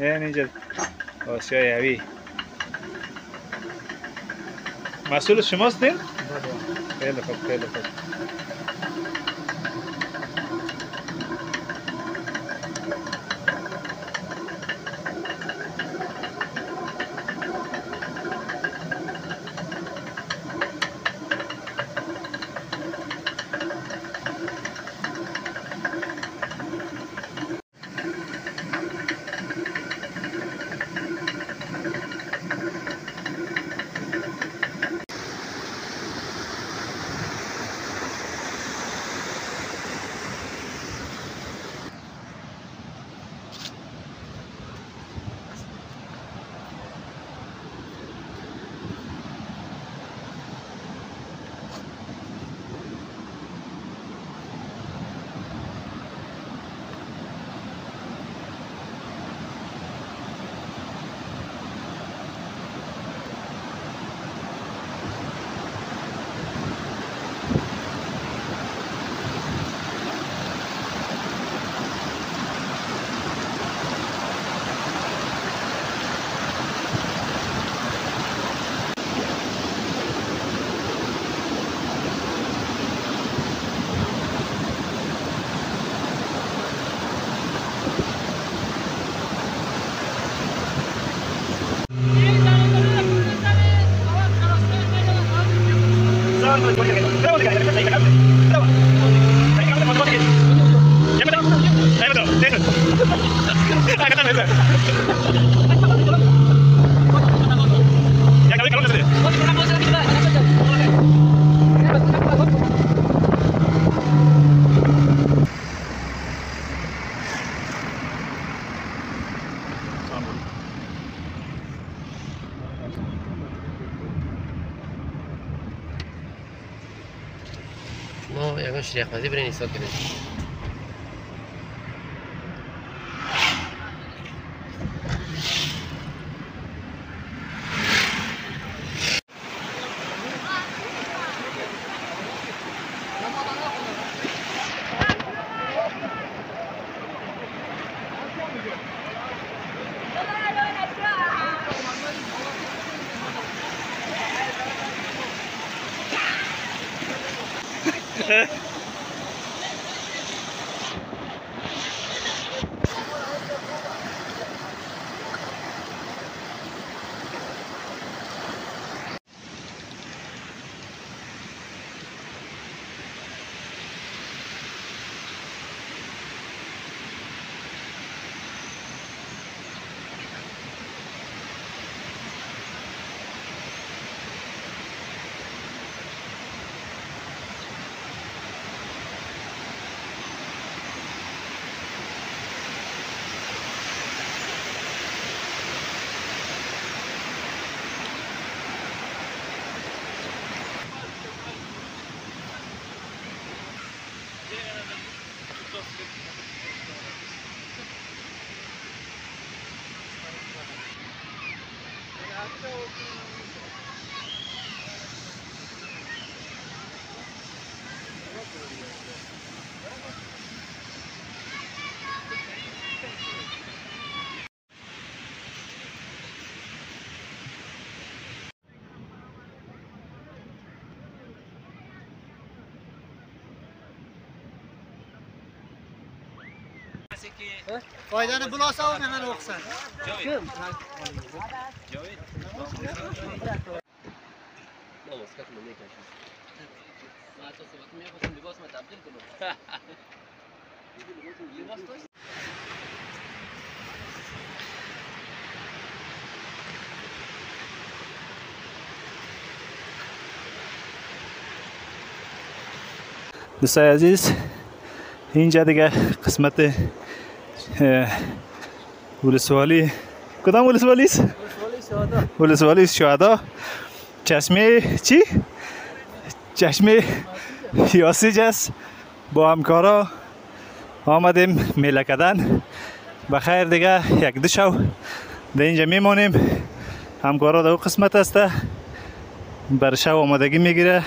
این اینجا آسیای هوی مسئول شماست دین؟ خیلی خوب خیلی خوب. ما یکان شریک بازی برین ایستاد کنیم. Foydani bulosa men o'qsan. Kim? Jovid. No, اسكت من هيك شو. ما تصير ما ياخذ لباس ما تعبدل كله. لباس دوستای عزیز اینجا دیگه قسمت ولسوالی کدام ولسوالی است؟ ولسوالی شهدا چشمه چی؟ چشمه یاسیج است با همکارا آمدیم میله کردن بخیر دیگه یک دو شو در اینجا میمونیم همکارا در اون قسمت است بر شو آمادگی میگیره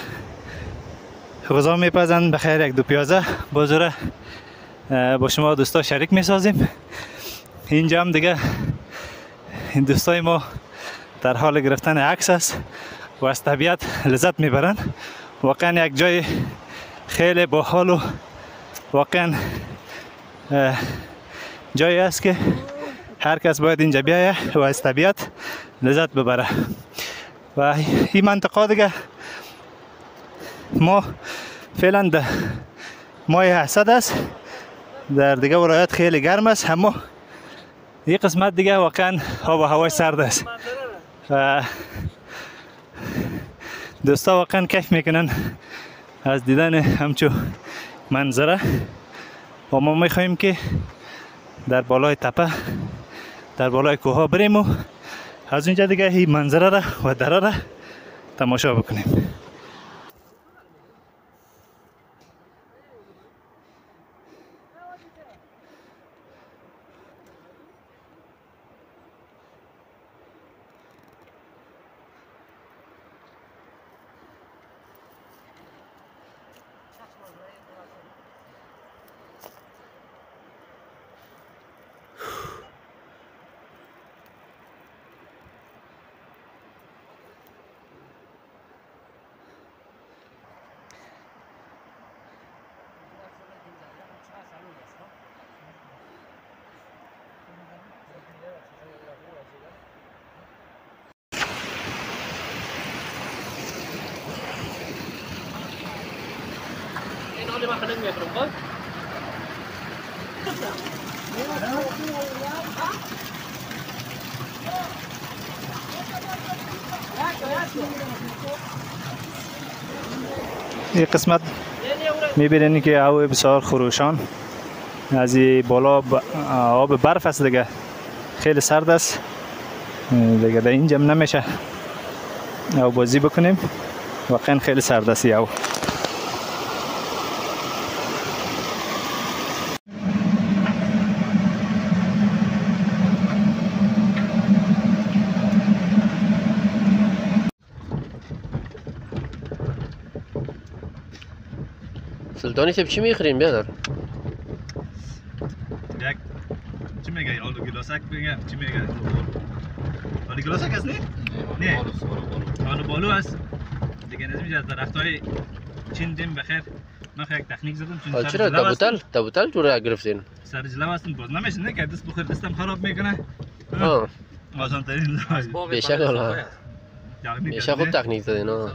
غذا میپزن بخیر یک دو پیازه بازوره با شما دوستا شریک میسازیم اینجا هم دیگه این دوستای ما در حال گرفتن عکس است و از طبیعت لذت میبرن. واقعا یک جای خیلی باحال و واقعا جایی است که هر کس باید اینجا بیایه و از طبیعت لذت ببره. و این منطقه دیگه ما فعلا در ماه اسد است، در دیگه ولایت خیلی گرم است، اما این قسمت دیگه واقعا آب و هوای سرد است و دوستا واقعا کیف میکنن از دیدن همچو منظره. و ما میخواهیم که در بالای تپه، در بالای کوه بریم و از اونجا دیگه این منظره را و دره را تماشا بکنیم. ما خلينا نروح این قسمت میبینید که آب بسیار خروشان از بالا آب برف است دیگه، خیلی سرد است دیگه، در اینجا نمیشه آب بازی بکنیم، واقعا خیلی سرد است آب. سلطانی سب چی میخوریم بیادر؟ یک چی میگه؟ آلو گلاسک میگه؟ چی میگه؟ آلو گلاسک است نه؟ نه آلو بالو است دیگه. نمیشه از درختای چین دیم بخیر. من یک تکنیک زدم چون چرا تا بوتل جوره گرفتین؟ سر جلو هستم باز نمیشه نه که دست بخور دستم خراب میکنه. آسان ترین بیشک حالا بیشک خوب تکنیک زدین.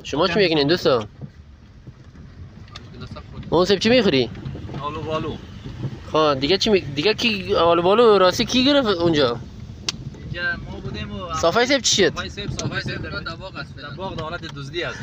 شما چی میکنین دوستا؟ اون سب چی میخوری؟ آلو بالو. خب دیگه چی دیگه کی آلو بالو راستی کی گرفت اونجا؟ اینجا ما بودیم و صافای سب چی شد؟ صافای سب در باغ است. در باغ در حالت دزدی است.